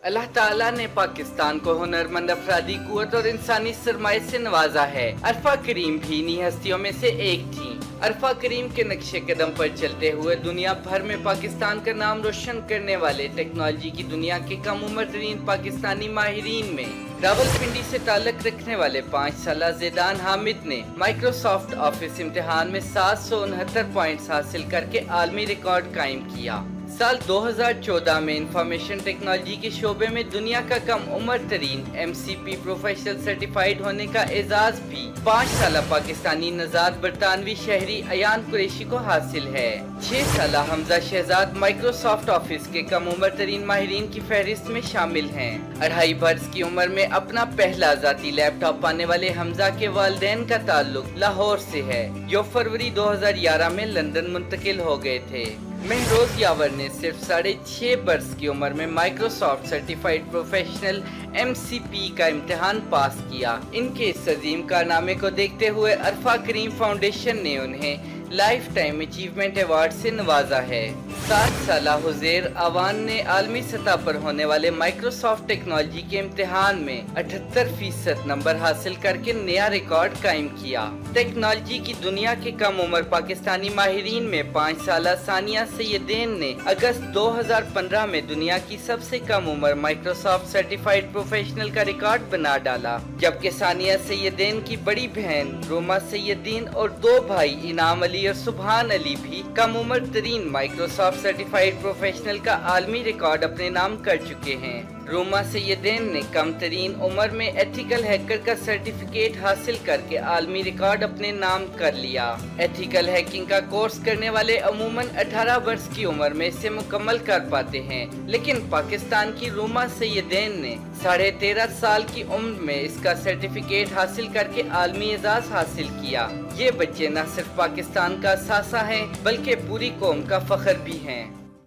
اللہ تعالیٰ نے پاکستان کو ہنرمند افرادی قوت اور انسانی سرمایہ سے نوازا ہے۔ عرفہ کریم بھی انہی ہستیوں میں سے ایک تھیں۔ عرفہ کریم کے نقش قدم پر چلتے ہوئے دنیا بھر میں پاکستان کا نام روشن کرنے والے ٹیکنالوجی کی دنیا کے کم عمر ترین پاکستانی ماہرین میں راولپنڈی سے تعلق رکھنے والے 5 سالہ زیدان حامد نے مائکروسافٹ آفس امتحان میں 769 پوائنٹس حاصل کر کے عالمی ریکارڈ قائم کیا۔ سال 2014 میں انفارمیشن ٹیکنالوجی کے شعبے میں دنیا کا کم عمر ترین MCP پروفیشنل سرٹیفائیڈ ہونے کا اعزاز بھی 5 سالہ پاکستانی نژاد برطانوی شہری ایان قریشی کو حاصل ہے۔ 6 سالہ حمزہ شہزاد مائکروسافٹ آفس کے کم عمر ترین ماہرین کی فہرست میں شامل ہیں۔ 2.5 برس کی عمر میں اپنا پہلا ذاتی لیپ ٹاپ پانے والے حمزہ کے والدین کا تعلق لاہور سے ہے، جو فروری 2011 میں لندن منتقل ہو گئے تھے۔ مہروز یاور نے صرف 6.5 برس کی عمر میں مائکروسافٹ سرٹیفائیڈ پروفیشنل MCP کا امتحان پاس کیا۔ ان کے اس عظیم کارنامے کو دیکھتے ہوئے عرفہ کریم فاؤنڈیشن نے انہیں لائف ٹائم اچیومنٹ ایوارڈ سے نوازا ہے۔ 7 سالہ حزیر آوان نے عالمی سطح پر ہونے والے مائکروسافٹ ٹیکنالوجی کے امتحان میں 78% نمبر حاصل کر کے نیا ریکارڈ قائم کیا۔ ٹیکنالوجی کی دنیا کے کم عمر پاکستانی ماہرین میں 5 سالہ ثانیہ سیدین نے اگست 2015 میں دنیا کی سب سے کم عمر مائکروسافٹ سرٹیفائیڈ پروفیشنل کا ریکارڈ بنا ڈالا، جبکہ ثانیہ سیدین کی بڑی بہن روما سیدین اور 2 بھائی انعام علی اور سبحان علی بھی کم عمر ترین مائکروسافٹ سرٹیفائیڈ پروفیشنل کا عالمی ریکارڈ اپنے نام کر چکے ہیں۔ روما سیدین نے کم ترین عمر میں ایتھیکل ہیکر کا سرٹیفکیٹ حاصل کر کے عالمی ریکارڈ اپنے نام کر لیا۔ ایتھیکل ہیکنگ کا کورس کرنے والے عموماً 18 برس کی عمر میں اسے مکمل کر پاتے ہیں، لیکن پاکستان کی روما سیدین نے 13.5 سال کی عمر میں اس کا سرٹیفکیٹ حاصل کر کے عالمی اعزاز حاصل کیا۔ یہ بچے نہ صرف پاکستان کا اثاثہ ہیں بلکہ پوری قوم کا فخر بھی ہیں۔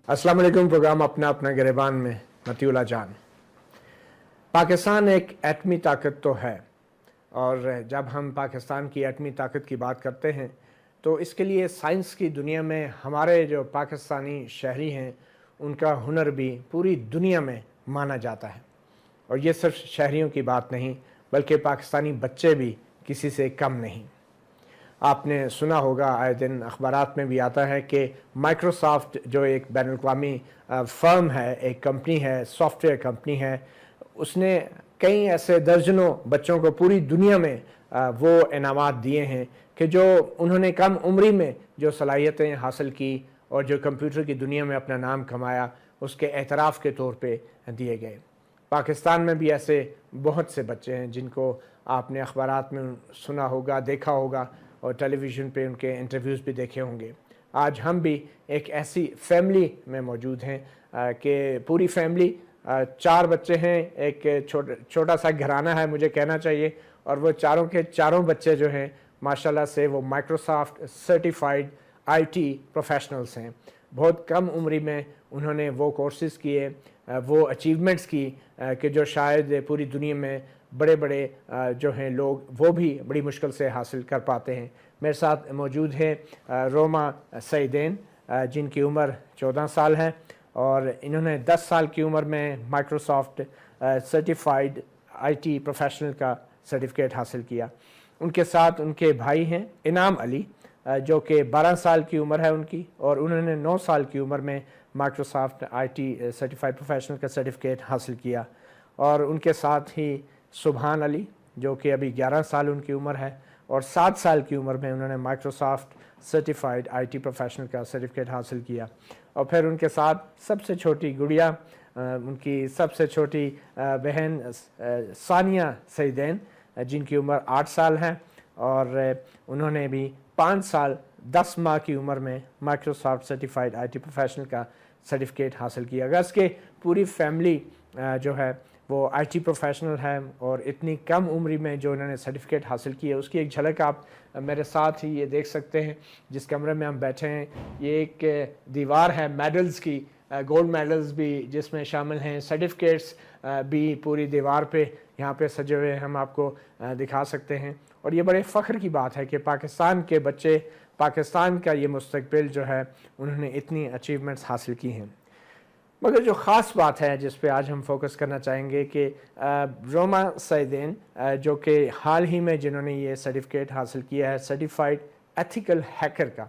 السلام علیکم۔ پروگرام اپنا گریبان میں متی اللہ جان۔ پاکستان ایک ایٹمی طاقت تو ہے، اور جب ہم پاکستان کی ایٹمی طاقت کی بات کرتے ہیں تو اس کے لیے سائنس کی دنیا میں ہمارے جو پاکستانی شہری ہیں ان کا ہنر بھی پوری دنیا میں مانا جاتا ہے۔ اور یہ صرف شہریوں کی بات نہیں بلکہ پاکستانی بچے بھی کسی سے کم نہیں۔ آپ نے سنا ہوگا، آئے دن اخبارات میں بھی آتا ہے کہ مائکروسافٹ جو ایک بین الاقوامی فرم ہے، ایک کمپنی ہے، سافٹ ویئر کمپنی ہے، اس نے کئی ایسے درجنوں بچوں کو پوری دنیا میں وہ انعامات دیے ہیں کہ جو انہوں نے کم عمری میں جو صلاحیتیں حاصل کی اور جو کمپیوٹر کی دنیا میں اپنا نام کمایا، اس کے اعتراف کے طور پہ دیے گئے۔ پاکستان میں بھی ایسے بہت سے بچے ہیں جن کو آپ نے اخبارات میں سنا ہوگا، دیکھا ہوگا، اور ٹیلی ویژن پہ ان کے انٹرویوز بھی دیکھے ہوں گے۔ آج ہم بھی ایک ایسی فیملی میں موجود ہیں کہ پوری فیملی 4 بچے ہیں، ایک چھوٹا سا گھرانہ ہے مجھے کہنا چاہیے، اور وہ چاروں کے چاروں بچے جو ہیں ماشاءاللہ سے وہ مائکروسافٹ سرٹیفائیڈ IT پروفیشنلز ہیں۔ بہت کم عمری میں انہوں نے وہ کورسز کیے، وہ اچیومنٹس کی کہ جو شاید پوری دنیا میں بڑے بڑے جو ہیں لوگ وہ بھی بڑی مشکل سے حاصل کر پاتے ہیں۔ میرے ساتھ موجود ہیں روما سیدین جن کی عمر 14 سال ہے، اور انہوں نے 10 سال کی عمر میں مائکروسافٹ سرٹیفائیڈ IT پروفیشنل کا سرٹیفکیٹ حاصل کیا۔ ان کے ساتھ ان کے بھائی ہیں انعام علی جو کہ 12 سال کی عمر ہے ان کی، اور انہوں نے 9 سال کی عمر میں مائکروسافٹ IT سرٹیفائیڈ پروفیشنل کا سرٹیفکیٹ حاصل کیا۔ اور ان کے ساتھ ہی سبحان علی جو کہ ابھی 11 سال ان کی عمر ہے، اور 7 سال کی عمر میں انہوں نے مائکروسافٹ سرٹیفائیڈ IT پروفیشنل کا سرٹیفکیٹ حاصل کیا۔ اور پھر ان کے ساتھ سب سے چھوٹی گڑیا، ان کی سب سے چھوٹی بہن ثانیہ سیدین جن کی عمر 8 سال ہے، اور انہوں نے بھی 5 سال 10 ماہ کی عمر میں مائکروسافٹ سرٹیفائیڈ IT پروفیشنل کا سرٹیفکیٹ حاصل کیا۔ اگر اس کے پوری فیملی جو ہے وہ IT پروفیشنل ہے، اور اتنی کم عمری میں جو انہوں نے سرٹیفکیٹ حاصل کی ہے اس کی ایک جھلک آپ میرے ساتھ ہی یہ دیکھ سکتے ہیں۔ جس کمرے میں ہم بیٹھے ہیں یہ ایک دیوار ہے میڈلز کی، گولڈ میڈلز بھی جس میں شامل ہیں، سرٹیفکیٹس بھی پوری دیوار پہ یہاں پہ سجے ہوئے ہم آپ کو دکھا سکتے ہیں۔ اور یہ بڑے فخر کی بات ہے کہ پاکستان کے بچے، پاکستان کا یہ مستقبل جو ہے، انہوں نے اتنی اچیومنٹس حاصل کی ہیں۔ مگر جو خاص بات ہے جس پہ آج ہم فوکس کرنا چاہیں گے کہ روما سعیدین جو کہ حال ہی میں جنہوں نے یہ سرٹیفکیٹ حاصل کیا ہے سرٹیفائیڈ ایتھیکل ہیکر کا،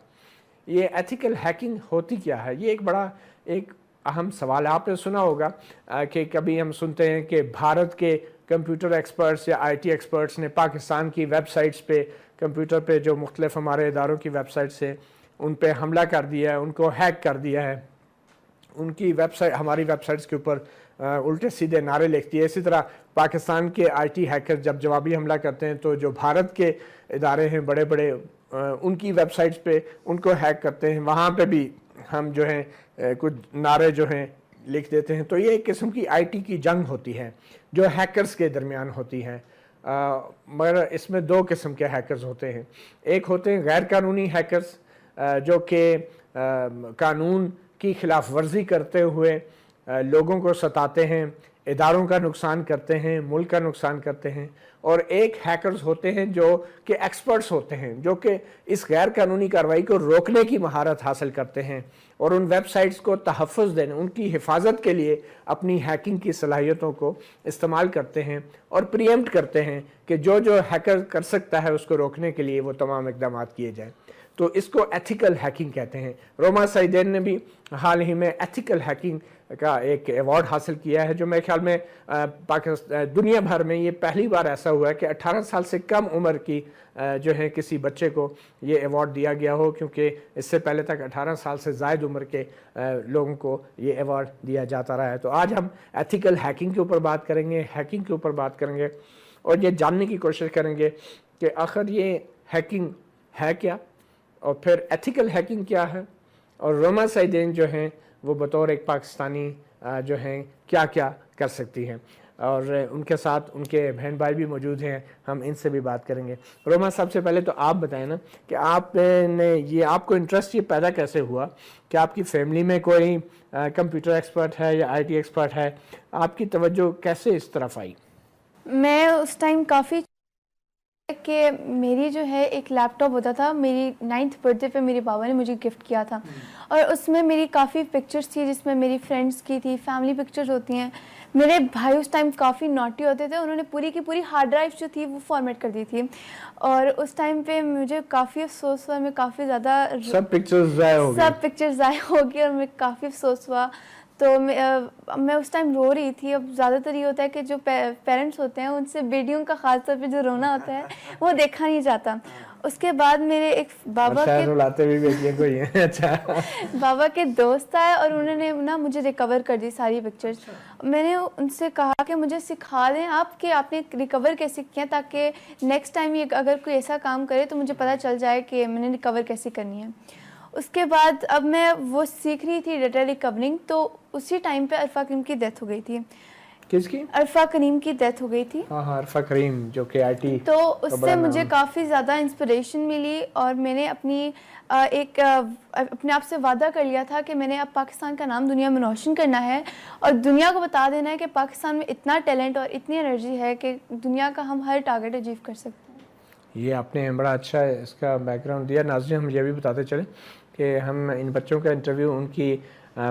یہ ایتھیکل ہیکنگ ہوتی کیا ہے؟ یہ ایک بڑا ایک اہم سوال ہے۔ آپ نے سنا ہوگا کہ کبھی ہم سنتے ہیں کہ بھارت کے کمپیوٹر ایکسپرٹس یا آئی ٹی ایکسپرٹس نے پاکستان کی ویب سائٹس پہ، کمپیوٹر پہ جو مختلف ہمارے اداروں کی ویب سائٹس ہیں ان پہ حملہ کر دیا ہے، ان کو ہیک کر دیا ہے، ان کی ویب سائٹ، ہماری ویب سائٹس کے اوپر الٹے سیدھے نعرے لکھتی ہے۔ اسی طرح پاکستان کے آئی ٹی ہیکر جب جوابی حملہ کرتے ہیں تو جو بھارت کے ادارے ہیں بڑے بڑے ان کی ویب سائٹس پہ ان کو ہیک کرتے ہیں، وہاں پہ بھی ہم جو ہیں کچھ نعرے جو ہیں لکھ دیتے ہیں۔ تو یہ ایک قسم کی آئی ٹی کی جنگ ہوتی ہے جو ہیکرز کے درمیان ہوتی ہے، مگر اس میں دو قسم کے ہیکرز ہوتے ہیں۔ ایک ہوتے ہیں غیر قانونی ہیکرز جو کہ قانون کی خلاف ورزی کرتے ہوئے لوگوں کو ستاتے ہیں، اداروں کا نقصان کرتے ہیں، ملک کا نقصان کرتے ہیں۔ اور ایک ہیکرز ہوتے ہیں جو کہ ایکسپرٹس ہوتے ہیں، جو کہ اس غیر قانونی کارروائی کو روکنے کی مہارت حاصل کرتے ہیں اور ان ویب سائٹس کو تحفظ دینے، ان کی حفاظت کے لیے اپنی ہیکنگ کی صلاحیتوں کو استعمال کرتے ہیں اور پری ایمپٹ کرتے ہیں کہ جو ہیکر کر سکتا ہے اس کو روکنے کے لیے وہ تمام اقدامات کیے جائیں۔ تو اس کو ایتھیکل ہیکنگ کہتے ہیں۔ روما سعیدین نے بھی حال ہی میں ایتھیکل ہیکنگ کا ایک ایوارڈ حاصل کیا ہے، جو میرے خیال میں دنیا بھر میں یہ پہلی بار ایسا ہوا ہے کہ 18 سال سے کم عمر کی جو ہے کسی بچے کو یہ ایوارڈ دیا گیا ہو، کیونکہ اس سے پہلے تک 18 سال سے زائد عمر کے لوگوں کو یہ ایوارڈ دیا جاتا رہا ہے۔ تو آج ہم ایتھیکل ہیکنگ کے اوپر بات کریں گے، ہیکنگ کے اوپر بات کریں گے اور یہ جاننے کی کوشش کریں گے کہ آخر یہ ہیکنگ ہے کیا، اور پھر ایتھیکل ہیکنگ کیا ہے، اور روما سعیدین جو ہیں وہ بطور ایک پاکستانی جو ہیں کیا کیا کر سکتی ہیں، اور ان کے ساتھ ان کے بہن بھائی بھی موجود ہیں، ہم ان سے بھی بات کریں گے۔ روما سب سے پہلے تو آپ بتائیں نا کہ آپ نے یہ آپ کو انٹرسٹ یہ پیدا کیسے ہوا کہ آپ کی فیملی میں کوئی کمپیوٹر ایکسپرٹ ہے یا آئی ٹی ایکسپرٹ ہے، آپ کی توجہ کیسے اس طرف آئی؟ میں اس ٹائم کافی کہ میری جو ہے ایک لیپ ٹاپ ہوتا تھا، میری 9th برتھ ڈے پہ میرے بابا نے مجھے گفٹ کیا تھا، اور اس میں میری کافی پکچرز تھی جس میں میری فرینڈس کی تھی، فیملی پکچرز ہوتی ہیں۔ میرے بھائی اس ٹائم کافی نوٹی ہوتے تھے، انہوں نے پوری کی پوری ہارڈ ڈرائیو جو تھی وہ فارمیٹ کر دی تھی، اور اس ٹائم پہ مجھے کافی افسوس ہوا، میں کافی زیادہ سب پکچرز ضائع ہو گئی اور میں کافی افسوس ہوا۔ تو میں اس ٹائم رو رہی تھی۔ اب زیادہ تر یہ ہوتا ہے کہ جو پیرنٹس ہوتے ہیں ان سے بیٹیوں کا خاص طور پہ جو رونا ہوتا ہے وہ دیکھا نہیں جاتا۔ اس کے بعد میرے ایک بابا بابا کے دوست آئے اور انہوں نے نا مجھے ریکور کر دی ساری پکچرز۔ میں نے ان سے کہا کہ مجھے سکھا دیں آپ کہ آپ نے ریکور کیسے کیا، تاکہ نیکسٹ ٹائم یہ اگر کوئی ایسا کام کرے تو مجھے پتہ چل جائے کہ میں نے ریکور کیسے کرنی ہے۔ اس کے بعد اب میں وہ سیکھ رہی تھی ڈیٹا ریکورنگ، تو اسی ٹائم پہ عرفہ کریم کی ڈیتھ ہو گئی تھی۔ کس کی؟ عرفہ کریم کی ڈیتھ ہو گئی تھی۔ ہاں عرفہ کریم جو کہ آئی ٹی، تو اس سے مجھے کافی زیادہ انسپریشن ملی، اور میں نے اپنے آپ سے وعدہ کر لیا تھا کہ میں نے اب پاکستان کا نام دنیا میں روشن کرنا ہے اور دنیا کو بتا دینا ہے کہ پاکستان میں اتنا ٹیلنٹ اور اتنی انرجی ہے کہ دنیا کا ہم ہر ٹارگیٹ اچیو کر سکتے ہیں۔ یہ آپ نے بڑا اچھا اس کا بیک گراؤنڈ دیا۔ ناظرین ہم یہ بھی بتاتے چلیں کہ ہم ان بچوں کا انٹرویو ان کی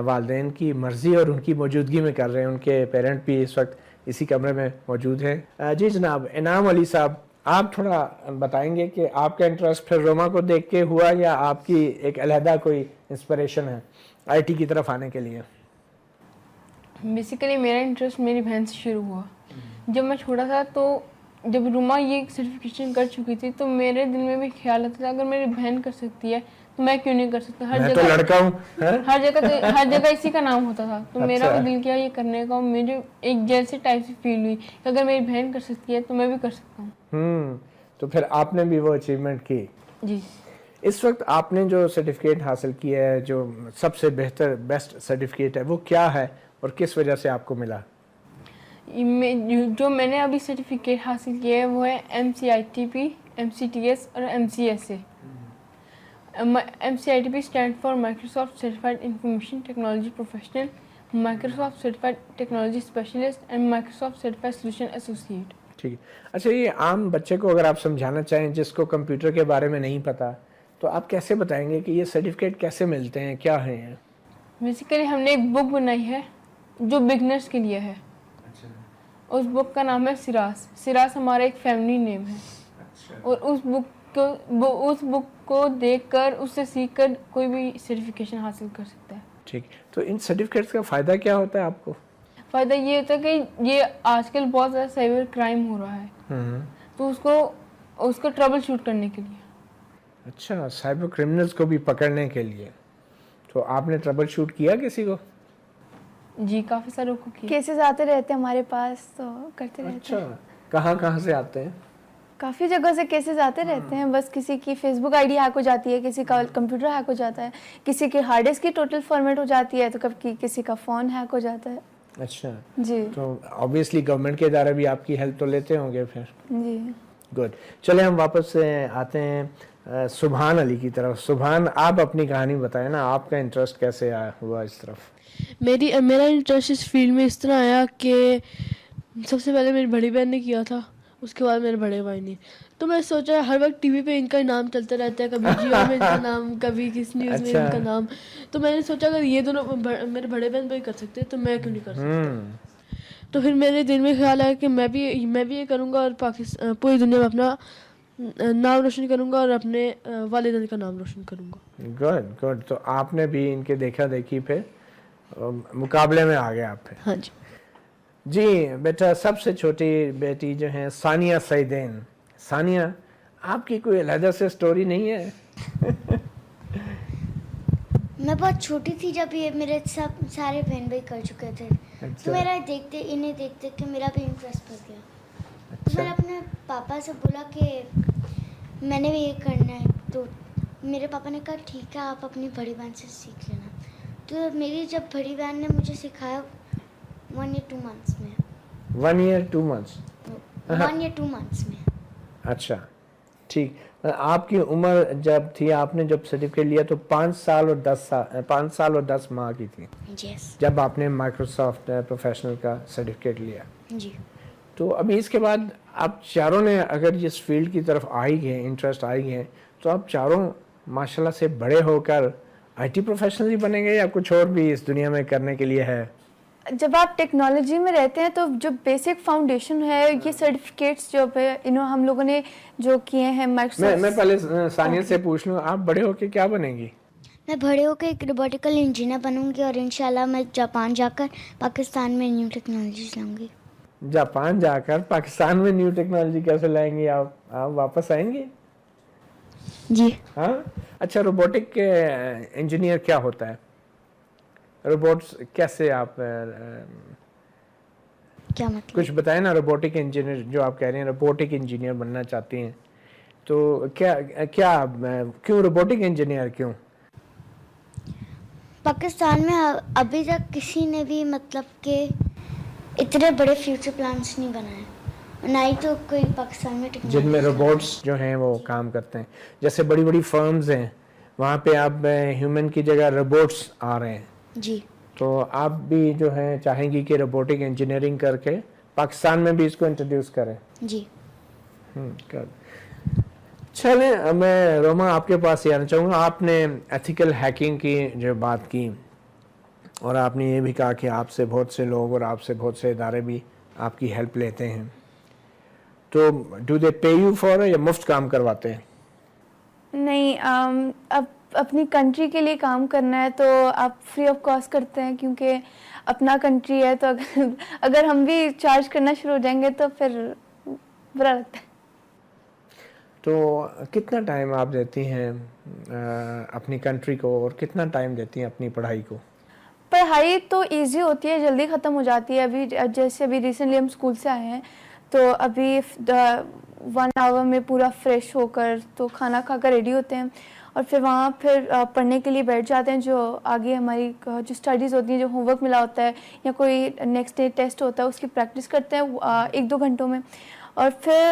والدین کی مرضی اور ان کی موجودگی میں کر رہے ہیں، ان کے پیرنٹ بھی اس وقت اسی کمرے میں موجود ہیں۔ جی جناب انعام علی صاحب، آپ تھوڑا بتائیں گے کہ آپ کا انٹرسٹ پھر روما کو دیکھ کے ہوا یا آپ کی ایک علیحدہ کوئی انسپریشن ہے آئی ٹی کی طرف آنے کے لیے؟ بیسیکلی میرا انٹرسٹ میری بہن سے شروع ہوا۔ جب میں چھوٹا تھا تو جب روما یہ سرٹیفکیشن کر چکی تھی تو میرے دل میں بھی خیال آتا تھا اگر میری بہن کر سکتی ہے تو میں کیوں نہیں کر سکتا۔ میں تو لڑکا ہوں، ہر جگہ اسی کا نام ہوتا تھا، تو میرا بھی دل کیا یہ کرنے کا، مجھے ایک جیسے ٹائپ سے فیل ہوئی کہ اگر میری بہن کر سکتی ہے تو میں بھی کر سکتا ہوں۔ تو پھر آپ نے بھی وہ اچیومنٹ کی۔ جی اس وقت آپ نے جو سرٹیفکیٹ حاصل کیا ہے، جو سب سے بہتر بیسٹ سرٹیفکیٹ ہے، وہ کیا ہے اور کس وجہ سے آپ کو ملا؟ جو میں نے ابھی سرٹیفکیٹ حاصل کیا ہے وہ ہے MCITP، MCTS اور MCSA۔ MCITP stand for Microsoft certified information technology professional, Microsoft certified technology specialist and Microsoft certified solution associate. ٹھیک ہے۔ اچھا، یہ عام بچے کو اگر آپ سمجھانا چاہیں جس کو کمپیوٹر کے بارے میں نہیں پتا، تو آپ کیسے بتائیں گے کہ یہ سرٹیفکیٹ کیسے ملتے ہیں، کیا ہیں؟ بیسیکلی ہم نے ایک بک بنائی ہے جو بگنرس کے لیے ہے. اس بک کا نام ہے سراس. سراس ہمارا ایک فیملی نیم ہے, اور اس بک کو دیکھ کر, اس سے سیکھ کر کوئی بھی سرٹیفکیشن حاصل کر سکتا ہے. ٹھیک, تو ان سرٹیفکیٹس کا فائدہ کیا ہوتا ہے آپ کو؟ فائدہ یہ ہوتا ہے کہ یہ آج کل بہت زیادہ سائبر کرائم ہو رہا ہے, تو اس کو ٹربل شوٹ کرنے کے لیے. اچھا, سائبر کرمنلز کو بھی پکڑنے کے لیے. تو آپ نے ٹربل شوٹ کیا کسی کو؟ جی, کافی ساروں کو کیا. کیسز آتے رہتے ہیں ہمارے پاس, تو کرتے رہتے ہیں. اچھا, کہاں سے آتے ہیں؟ کافی جگہ سے کیسز آتے رہتے ہیں. بس کسی کی Facebook ID hack ہو جاتی ہے, کسی کا کمپیوٹر ہیک ہو جاتا ہے, کسی کی ہارڈ ڈسک کی ٹوٹل فارمیٹ ہو جاتی ہے, تو کبھی کسی کا فون ہیک ہو جاتا ہے. اچھا جی تو آبویسلی گورنمنٹ کے ادارے بھی آپ کی ہیلپ تو لیتے ہوں گے پھر. جی. گڈ. چلے ہم واپس سے آتے ہیں سبحان علی کی طرف. سبحان, آپ اپنی کہانی بتائیں نا, آپ کا انٹرسٹ کیسے ہوا اس طرف؟ میرا انٹرسٹ اس فیلڈ میں اس طرح آیا کہ سب سے پہلے میری بڑی بہن نے کیا تھا, اس کے بعد میرے بڑے بھائی نے. تو میں سوچا ہر وقت ٹی وی پہ ان کا نام چلتا رہتا ہے, کبھی جیو میں ان کا نام, کبھی کس نیوز میں ان کا نام. تو میں نے سوچا اگر یہ دونوں میرے بڑے بہن بھائی کر سکتے تو میں کیوں نہیں کر سکتا. تو پھر میرے دل میں خیال آیا کہ میں بھی یہ کروں گا, اور پوری دنیا میں اپنا نام روشن کروں گا, اور اپنے والدین کا نام روشن کروں گا. گڈ. تو آپ نے بھی ان کے دیکھا دیکھی پہ مقابلے میں آ گئے آپ پھر؟ ہاں جی. جی بیٹا, سب سے چھوٹی بیٹی جو ہیں ثانیہ سعیدین. ثانیہ, آپ کی کوئی علیحدہ سے سٹوری نہیں ہے؟ میں بہت چھوٹی تھی جب یہ میرے سب سارے بہن بھائی کر چکے تھے, تو میرا انہیں دیکھتے کہ میرا بھی انٹرسٹ بڑھ گیا. تو میں نے اپنے پاپا سے بولا کہ میں نے بھی یہ کرنا ہے. تو میرے پاپا نے کہا ٹھیک ہے, آپ اپنی بڑی بہن سے سیکھ لینا. تو میری جب بڑی بہن نے مجھے سکھایا 1 یا 2 months میں. 1 year 2 months 1 یا 2 months میں. اچھا ٹھیک. آپ کی عمر جب تھی, آپ نے جب سرٹیفکیٹ لیا تو 5 سال اور 10 ماہ کی تھی یس. جب آپ نے مائکروسافٹ پروفیشنل کا سرٹیفکیٹ لیا. جی. تو ابھی اس کے بعد آپ چاروں نے اگر اس فیلڈ کی طرف آئی گئے, انٹرسٹ آئی گئے, تو آپ چاروں ماشاءاللہ سے بڑے ہو کر آئی ٹی پروفیشنل ہی بنیں گے, یا کچھ اور بھی اس دنیا میں کرنے کے لیے ہے؟ جب آپ ٹیکنالوجی میں رہتے ہیں تو جو بیسک فاؤنڈیشن ہے, یہ سرٹیفکیٹس جو ہم لوگوں نے جو کیے ہیں مائکروسافٹ. میں پہلے ثانیہ سے پوچھ لوں, آپ بڑے ہو کے کیا بنیں گی؟ میں بڑے ہو کے ایک روبوٹیکل انجینئر بنوں گی, اور انشاءاللہ میں جاپان جا کر پاکستان میں نیو ٹیکنالوجیز لاؤں گی. جاپان جا کر پاکستان میں نیو ٹیکنالوجی کیسے لائیں گی آپ واپس آئیں گے؟ جی. ہاں. اچھا, روبوٹک انجینئر کیا ہوتا ہے؟ روبوٹس کیسے آپ کیا مطلب؟ کچھ بتائیں نا. روبوٹک انجینئر جو آپ کہہ رہے ہیں, روبوٹک انجینئر بننا چاہتی ہیں, تو کیا کیوں روبوٹک انجینئر کیوں؟ پاکستان میں ابھی تک کسی نے بھی مطلب کہ اتنے بڑے فیوچر پلانس نہیں بنائے, نہ ہی تو کوئی پاکستان میں جن میں روبوٹس جو ہیں وہ کام کرتے ہیں. جیسے بڑی بڑی فرمز ہیں, وہاں پہ اب ہیومن کی جگہ روبوٹس آ رہے ہیں. جی. تو آپ بھی جو ہے چاہیں گی کہ روبوٹک انجینئرنگ کر کے پاکستان میں بھی اس کو انٹروڈیوس کریں؟ جی. چلیں, میں روما آپ کے پاس یہ آنا چاہوں گا. آپ نے ایتھیکل ہیکنگ کی جو بات کی, اور آپ نے یہ بھی کہا کہ آپ سے بہت سے لوگ اور آپ سے بہت سے ادارے بھی آپ کی ہیلپ لیتے ہیں, تو do they pay you for, یا مفت کام کرواتے ہیں؟ نہیں, اب اپنی کنٹری کے لیے کام کرنا ہے تو آپ فری آف کاسٹ کرتے ہیں, کیونکہ اپنا کنٹری ہے. تو اگر ہم بھی چارج کرنا شروع ہو جائیں گے تو پھر برا لگتا ہے. تو کتنا ٹائم آپ دیتی ہیں اپنی کنٹری کو, اور کتنا ٹائم دیتی ہیں اپنی پڑھائی کو؟ پڑھائی تو ایزی ہوتی ہے, جلدی ختم ہو جاتی ہے. ابھی ریسنٹلی ہم اسکول سے آئے ہیں, تو ابھی 1 hour میں پورا فریش ہو کر تو کھانا کھا کر ریڈی ہوتے ہیں, اور پھر پڑھنے کے لیے بیٹھ جاتے ہیں. جو آگے ہماری جو اسٹڈیز ہوتی ہیں, جو ہوم ورک ملا ہوتا ہے, یا کوئی نیکسٹ ڈے ٹیسٹ ہوتا ہے, اس کی پریکٹس کرتے ہیں 1-2 گھنٹوں میں, اور پھر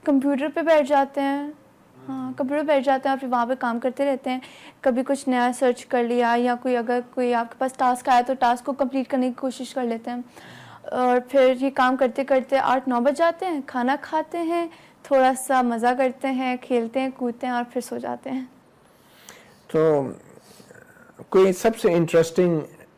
کمپیوٹر پہ بیٹھ جاتے ہیں. کمپیوٹر بیٹھ جاتے ہیں, اور پھر وہاں پہ کام کرتے رہتے ہیں. کبھی کچھ نیا سرچ کر لیا, یا اگر کوئی آپ کے پاس ٹاسک آیا تو ٹاسک کو کمپلیٹ کرنے کی کوشش کر لیتے ہیں. اور پھر یہ کام کرتے کرتے 8-9 بج جاتے ہیں, کھانا کھاتے ہیں, تھوڑا سا مزہ کرتے ہیں, کھیلتے ہیں, کودتے ہیں, اور پھر سو جاتے ہیں. تو کوئی سب سے انٹرسٹنگ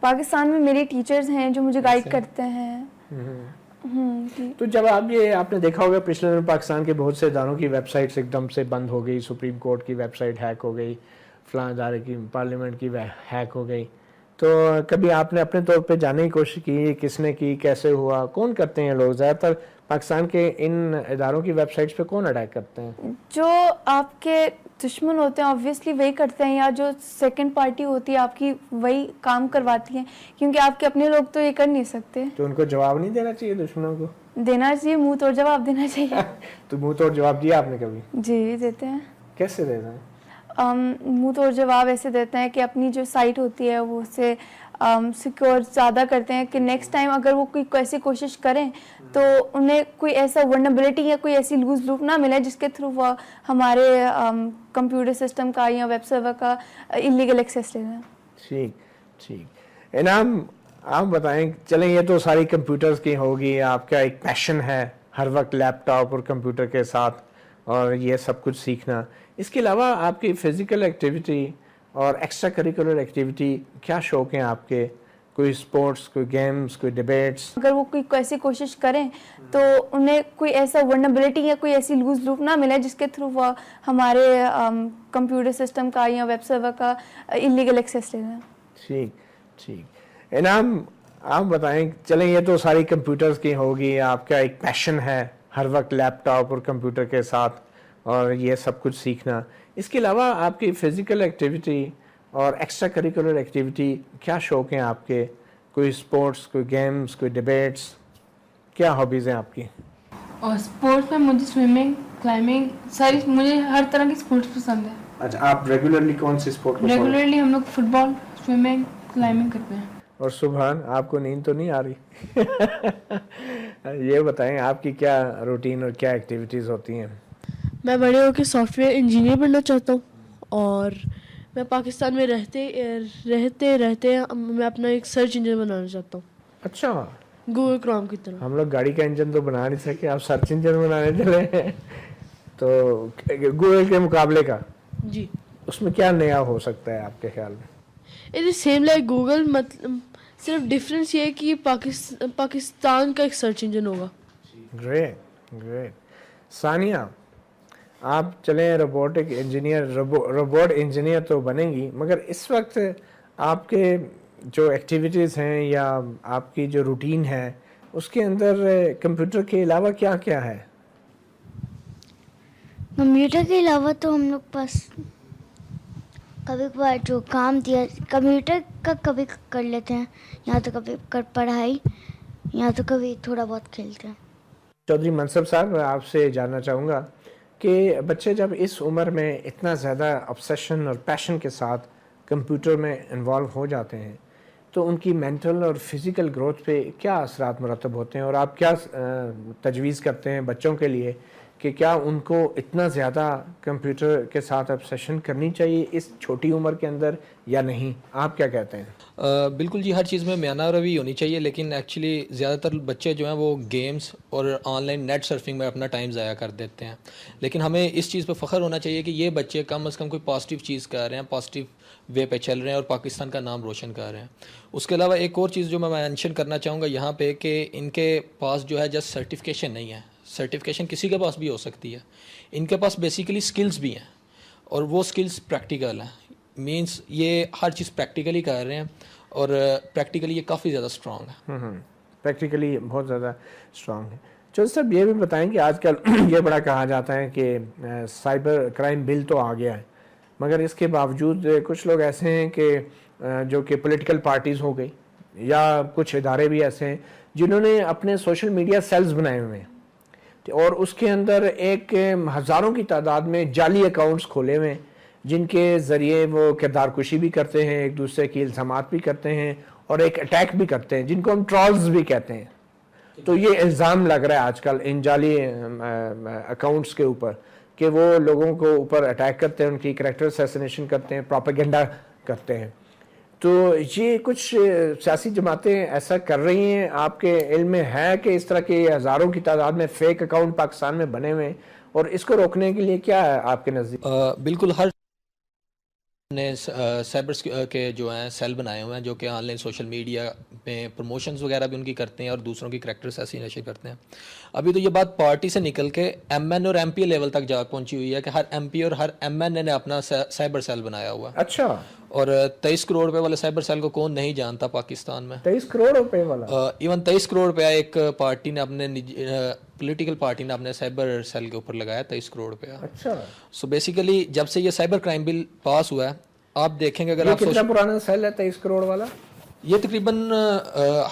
پاکستان میں میرے ٹیچرز ہیں جو مجھے گائیڈ کرتے ہیں. تو جب آپ نے دیکھا ہوگا پچھلے دنوں پاکستان کے بہت سے اداروں کی ویب سائٹس ایک دم سے بند ہو گئی, سپریم کورٹ کی ویب سائٹ ہیک ہو گئی, فلاں ادارے کی پارلیمنٹ کی ہیک ہو گئی, تو کبھی آپ نے اپنے طور پہ جاننے کی کوشش کی کس نے کی, کیسے ہوا, کون کرتے ہیں لوگ؟ زیادہ تر پاکستان کے ان اداروں کی ویب سائٹس پہ کون اٹیک کرتے ہیں؟ جو آپ کے دشمن ہوتے ہیں آبویسلی وہی کرتے ہیں, یا جو سیکنڈ پارٹی ہوتی ہے آپ کی وہی کام کرواتی ہیں, کیونکہ آپ کے اپنے لوگ تو یہ کر نہیں سکتے. تو ان کو جواب نہیں دینا چاہیے دشمنوں کو؟ دینا چاہیے, منہ توڑ جواب دینا چاہیے. تو منہ توڑ جواب دیا آپ نے کبھی؟ جی دیتے ہیں. کیسے دیتے ہیں؟ منہ توڑ جواب ایسے دیتے ہیں کہ اپنی جو سائٹ ہوتی ہے وہ اسے سیکیور زیادہ کرتے ہیں کہ نیکسٹ ٹائم اگر وہ کوئی ایسی کوشش کریں تو انہیں کوئی ایسا ورنبلٹی یا کوئی ایسی لوز لوپ نہ ملے جس کے تھرو وہ ہمارے کمپیوٹر سسٹم کا یا ویب سرور کا انلیگل ایکسیس لے لیں. ٹھیک. انعام آپ بتائیں, چلیں یہ تو ساری کمپیوٹرز کی ہوگی, آپ کا ایک پیشن ہے ہر وقت لیپ ٹاپ اور کمپیوٹر کے ساتھ اور یہ سب کچھ سیکھنا, اس کے علاوہ آپ کی فزیکل ایکٹیویٹی اور ایکسٹرا کریکولر ایکٹیویٹی کیا شوق ہیں آپ کے؟ کوئی سپورٹس, کوئی گیمز, کوئی ڈیبیٹس؟ اگر وہ کوئی ایسی کوشش کریں تو انہیں کوئی ایسا ورنبلٹی یا کوئی ایسی لوز لوپ نہ ملے جس کے تھرو وہ ہمارے کمپیوٹر سسٹم کا یا ویب سرور کا انلیگل ایکسیس لے لیں. ٹھیک. انعام آپ بتائیں, چلیں یہ تو ساری کمپیوٹرز کی ہوگی, آپ کا ایک پیشن ہے ہر وقت لیپ ٹاپ اور کمپیوٹر کے ساتھ اور یہ سب کچھ سیکھنا, اس کے علاوہ آپ کی فزیکل ایکٹیویٹی اور ایکسٹرا کریکولر ایکٹیویٹی کیا شوق ہیں آپ کے؟ کوئی سپورٹس, کوئی گیمز, کوئی ڈیبیٹس, کیا ہابیز ہیں آپ کی؟ اور سپورٹس میں مجھے سوئمنگ, کلائمبنگ, ساری مجھے ہر طرح کی سپورٹس پسند ہے. اچھا, آپ ریگولرلی کون سی سپورٹ؟ ریگولرلی ہم لوگ فٹ بال, سوئمنگ, کلائمبنگ کرتے ہیں. اور سبحان, آپ کو نیند تو نہیں آ رہی؟ یہ بتائیں آپ کی کیا روٹین اور کیا ایکٹیویٹیز ہوتی ہیں؟ میں بڑے ہو کے سافٹ ویئر انجینئر بننا چاہتا ہوں, اور میں پاکستان میں رہتے میں اپنا ایک سرچ انجن بنانا چاہتا ہوں. اچھا, گوگل کروم کی طرح. ہم لوگ گاڑی کا انجن تو بنا نہیں سکے, آپ سرچ انجن بنانے چلے ہیں, تو گوگل کے مقابلے کا جی اس میں کیا نیا ہو سکتا ہے آپ کے خیال میں؟ It is same like Google, مطلب صرف ڈفرینس یہ ہے کہ پاکستان کا ایک سرچ انجن ہوگا. گریٹ. ثانیہ, آپ چلیں روبوٹک انجینئر, روبوٹ انجینئر تو بنیں گی, مگر اس وقت آپ کے جو ایکٹیویٹیز ہیں یا آپ کی جو روٹین ہے اس کے اندر کمپیوٹر کے علاوہ کیا کیا ہے؟ کمپیوٹر کے علاوہ تو ہم لوگ بس کبھی کبھار جو کام دیا کمپیوٹر کا کبھی کر لیتے ہیں, یا تو کبھی پڑھائی, یا تو کبھی تھوڑا بہت کھیلتے ہیں. چودھری منصب صاحب, میں آپ سے جاننا چاہوں گا کہ بچے جب اس عمر میں اتنا زیادہ obsession اور پیشن کے ساتھ کمپیوٹر میں انوالو ہو جاتے ہیں تو ان کی مینٹل اور فزیکل گروتھ پہ کیا اثرات مرتب ہوتے ہیں, اور آپ کیا تجویز کرتے ہیں بچوں کے لیے کہ کیا ان کو اتنا زیادہ کمپیوٹر کے ساتھ obsession کرنی چاہیے اس چھوٹی عمر کے اندر یا نہیں؟ آپ کیا کہتے ہیں؟ بالکل جی, ہر چیز میں میانہ روی ہونی چاہیے, لیکن ایکچولی زیادہ تر بچے جو ہیں وہ گیمز اور آن لائن نیٹ سرفنگ میں اپنا ٹائم ضائع کر دیتے ہیں. لیکن ہمیں اس چیز پہ فخر ہونا چاہیے کہ یہ بچے کم از کم کوئی پازیٹیو چیز کر رہے ہیں, پازیٹیو وے پہ چل رہے ہیں اور پاکستان کا نام روشن کر رہے ہیں. اس کے علاوہ ایک اور چیز جو میں مینشن کرنا چاہوں گا یہاں پہ کہ ان کے پاس جو ہے جسٹ سرٹیفکیشن نہیں ہے, سرٹیفکیشن کسی کے پاس بھی ہو سکتی ہے, ان کے پاس بیسیکلی سکلز بھی ہیں, اور وہ سکلز پریکٹیکل ہیں. مینس یہ ہر چیز پریکٹیکلی کر رہے ہیں, اور پریکٹیکلی یہ کافی زیادہ اسٹرانگ ہے. پریکٹیکلی بہت زیادہ اسٹرانگ ہے. چودھری صاحب, یہ بھی بتائیں کہ آج کل یہ بڑا کہا جاتا ہے کہ سائبر کرائم بل تو آ گیا ہے, مگر اس کے باوجود کچھ لوگ ایسے ہیں کہ جو کہ پولیٹیکل پارٹیز ہو گئی یا کچھ ادارے بھی ایسے ہیں جنہوں نے اپنے سوشل میڈیا سیلز بنائے ہوئے ہیں, اور اس کے اندر ایک ہزاروں کی تعداد میں جعلی اکاؤنٹس کھولے ہوئے ہیں جن کے ذریعے وہ کردار کشی بھی کرتے ہیں, ایک دوسرے کی الزامات بھی کرتے ہیں اور ایک اٹیک بھی کرتے ہیں جن کو ہم ٹرولز بھی کہتے ہیں. تو یہ الزام لگ رہا ہے آج کل ان جعلی اکاؤنٹس کے اوپر کہ وہ لوگوں کو اوپر اٹیک کرتے ہیں, ان کی کریکٹر اسیسینیشن کرتے ہیں, پروپیگنڈا کرتے ہیں. تو یہ کچھ سیاسی جماعتیں ایسا کر رہی ہیں, آپ کے علم میں ہے کہ اس طرح کے ہزاروں کی تعداد میں فیک اکاؤنٹ پاکستان میں بنے ہوئے ہیں, اور اس کو روکنے کے لیے کیا ہے آپ کے نزدیک؟ بالکل ہر نے سائبر کے جو ہیں سیل بنائے ہوئے ہیں جو کہ آن لائن سوشل میڈیا میں پروموشنز وغیرہ بھی ان کی کرتے ہیں اور دوسروں کی کریکٹر اسیسینیشن کرتے ہیں. ابھی تو یہ بات پارٹی سے نکل کے ایم این اور ایم پی لیول تک جا پہنچی ہوئی ہے کہ ہر ایم پی اور ہر ایم این اے نے اپنا سائبر سیل بنایا ہوا ہے. اچھا. اور 23 کروڑ روپے والے سائبر سیل کو کون نہیں جانتا پاکستان میں. 23 کروڑ روپے والا ایون 23 کروڑ روپیہ ایک پارٹی نے اپنے پولیٹیکل پارٹی نے اپنے سائبر سیل کے اوپر لگایا 23 کروڑ روپیہ. اچھا. سو بیسیکلی جب سے یہ سائبر کرائم بل پاس ہوا ہے آپ دیکھیں گے اگر آپ کتنا پرانا سیل ہے 23 کروڑ والا؟ یہ تقریباً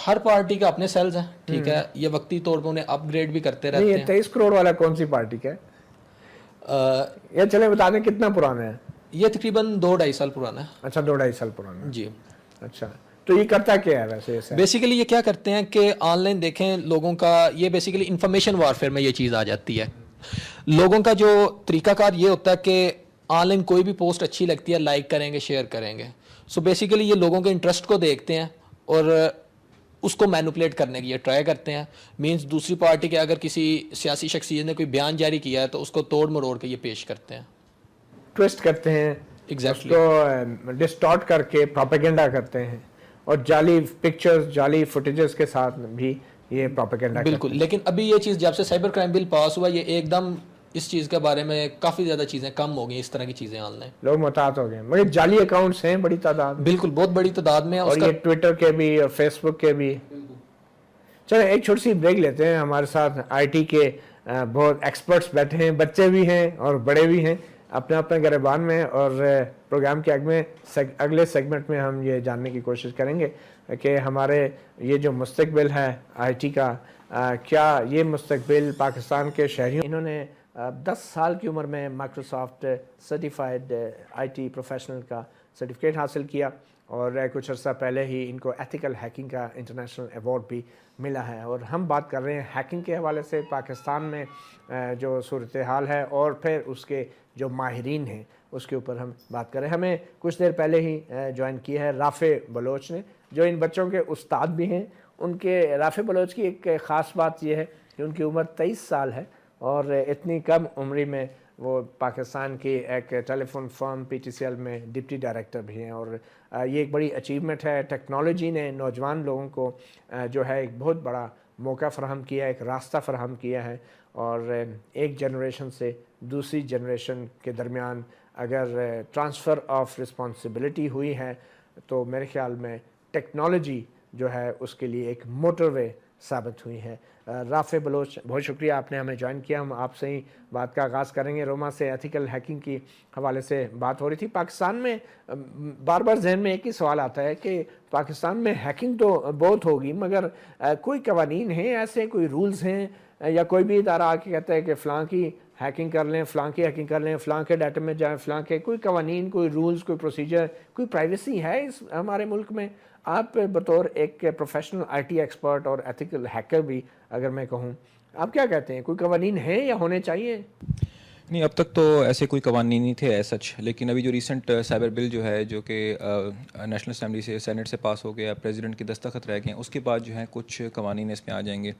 ہر پارٹی کا اپنے سیلز ہیں, ٹھیک ہے, یہ وقتی طور پہ انہیں اپ گریڈ بھی کرتے رہتے ہیں. 23 کروڑ والا کون سی پارٹی کا ہے یہ چلے بتا دیں کتنا پرانا ہے؟ یہ تقریباً 2-2.5 سال پرانا ہے. اچھا 2-2.5 سال پرانا ہے. جی. اچھا تو یہ کرتا کیا ہے ویسے؟ بیسیکلی یہ کیا کرتے ہیں کہ آن لائن دیکھیں لوگوں کا, یہ بیسیکلی انفارمیشن وارفیئر میں یہ چیز آ جاتی ہے. لوگوں کا جو طریقہ کار یہ ہوتا ہے کہ آن لائن کوئی بھی پوسٹ اچھی لگتی ہے لائک کریں گے, شیئر کریں گے. سو بیسیکلی یہ لوگوں کے انٹرسٹ کو دیکھتے ہیں اور اس کو مینوپولیٹ کرنے کی یہ ٹرائی کرتے ہیں. مینس دوسری پارٹی کے اگر کسی سیاسی شخصیت نے کوئی بیان جاری کیا ہے تو اس کو توڑ مروڑ کے یہ پیش کرتے ہیں, ٹویسٹ کرتے ہیں, اس کو ڈسٹارٹ کر کے پروپیگنڈا کرتے ہیں اور جعلی پکچرز جعلی فوٹیجز کے ساتھ بھی یہ پروپیگنڈا. بالکل. لیکن ابھی یہ چیز جب سے سائبر کرائم بل پاس ہوا یہ ایک دم اس چیز کے بارے میں کافی زیادہ چیزیں کم ہو گئی, اس طرح کی چیزیں آن لائن. لوگ محتاط ہو گئے مگر جعلی اکاؤنٹس ہیں بڑی تعداد. بالکل بہت بڑی تعداد میں, اور یہ ٹویٹر کے بھی اور فیس بک کے بھی. چلیں ایک چھوٹی سی بریک لیتے ہیں. ہمارے ساتھ آئی ٹی کے بہت ایکسپرٹس بیٹھے ہیں, بچے بھی ہیں اور بڑے بھی ہیں اپنے اپنے گریبان میں, اور پروگرام کے اگلے سیگمنٹ میں ہم یہ جاننے کی کوشش کریں گے کہ ہمارے یہ جو مستقبل ہے آئی ٹی کا, کیا یہ مستقبل پاکستان کے شہریوں, انہوں نے 10 سال کی عمر میں Microsoft certified I T professional کا سرٹیفکیٹ حاصل کیا اور کچھ عرصہ پہلے ہی ان کو ایتھیکل ہیکنگ کا انٹرنیشنل ایوارڈ بھی ملا ہے. اور ہم بات کر رہے ہیں ہیکنگ کے حوالے سے پاکستان میں جو صورتحال ہے اور پھر اس کے جو ماہرین ہیں اس کے اوپر ہم بات کر رہے ہیں. ہمیں کچھ دیر پہلے ہی جوائن کی ہے رافع بلوچ نے, جو ان بچوں کے استاد بھی ہیں. ان کے رافع بلوچ کی ایک خاص بات یہ ہے کہ ان کی عمر 23 سال ہے اور اتنی کم عمری میں وہ پاکستان کی ایک ٹیلی فون فرم پی ٹی سی ایل میں ڈپٹی ڈائریکٹر بھی ہیں. اور یہ ایک بڑی اچیومنٹ ہے. ٹیکنالوجی نے نوجوان لوگوں کو جو ہے ایک بہت بڑا موقع فراہم کیا ہے, ایک راستہ فراہم کیا ہے. اور ایک جنریشن سے دوسری جنریشن کے درمیان اگر ٹرانسفر آف رسپانسبلٹی ہوئی ہے تو میرے خیال میں ٹیکنالوجی جو ہے اس کے لیے ایک موٹر وے ثابت ہوئی ہے. رافع بلوچ بہت شکریہ آپ نے ہمیں جوائن کیا. ہم آپ سے ہی بات کا آغاز کریں گے. روما سے ایتھیکل ہیکنگ کی حوالے سے بات ہو رہی تھی. پاکستان میں بار بار ذہن میں ایک ہی سوال آتا ہے کہ پاکستان میں ہیکنگ تو بہت ہوگی مگر کوئی قوانین ہیں ایسے, کوئی رولز ہیں, یا کوئی بھی ادارہ آ کے کہتا ہے کہ فلاں کی ہیکنگ کر لیں, فلاں کی ہیکنگ کر لیں, فلاں کے ڈاٹا میں جائیں, فلاں کے کوئی قوانین, کوئی رولز, کوئی پروسیجر, کوئی پرائیویسی ہے اس ہمارے ملک میں؟ آپ بطور ایک پروفیشنل آئی ٹی ایکسپرٹ اور ایتھیکل ہیکر بھی اگر میں کہوں, آپ کیا کہتے ہیں, کوئی قوانین ہیں یا ہونے چاہیے؟ نہیں, اب تک تو ایسے کوئی قوانین نہیں تھے ایز سچ, لیکن ابھی جو ریسنٹ سائبر بل جو ہے جو کہ نیشنل اسمبلی سے سینٹ سے پاس ہو گیا, پریزیڈنٹ کے دستخط رہ گئے ہیں, اس کے بعد جو ہے کچھ قوانین اس میں آ جائیں گے.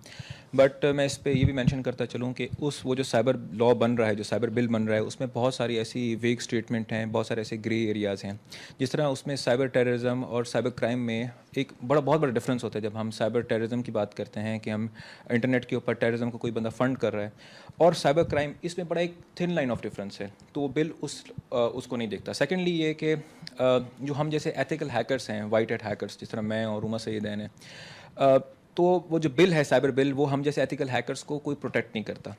بٹ میں اس پہ یہ بھی مینشن کرتا چلوں کہ وہ جو سائبر لا بن رہا ہے, جو سائبر بل بن رہا ہے, اس میں بہت ساری ایسی ویگ اسٹیٹمنٹ ہیں, بہت سارے ایسے گرے ایریاز ہیں. جس طرح اس میں سائبر ٹیررزم اور سائبر کرائم میں ایک بہت بڑا ڈفرینس ہوتا ہے. جب ہم سائبر ٹیررزم کی بات کرتے ہیں کہ ہم انٹرنیٹ کے اوپر ٹیررزم کو کوئی بندہ فنڈ کر رہا ہے, اور سائبر کرائم, اس میں بڑا ایک تھن لائن آف ڈفرینس ہے, تو وہ بل اس کو نہیں دیکھتا. سیکنڈلی یہ کہ جو ہم جیسے ایتھیکل ہیکرس ہیں, وائٹ ہیٹ ہیکرس, جس طرح میں اور روما سیدین ہیں, تو وہ جو بل ہے سائبر بل, وہ ہم جیسے ایتھیکل ہیکرس کو کوئی پروٹیکٹ نہیں کرتا.